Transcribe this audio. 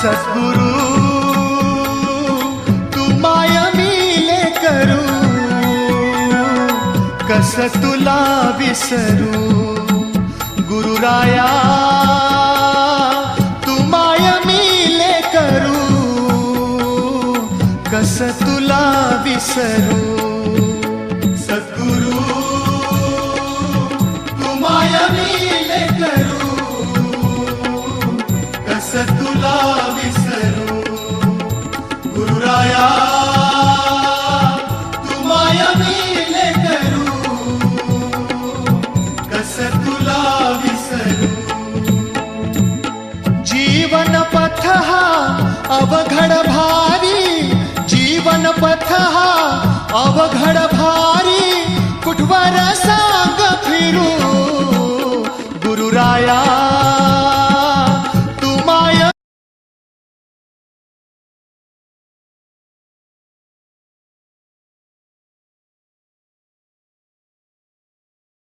सद्गुरु तू माय मिले करू, कस तुला विसरू. गुरुराया तू माय मिले करू, कस तुला विसरू. सद्गुरु तू माय मिले करू, कस तुला विसरू. गुरुराया तू माय मिले करू, कस तुला विसरू. जीवन पथ हा अवघड भारी, जीवन पथ हा अवघड भारी, कुठवर सांग फिरू. गुरुराया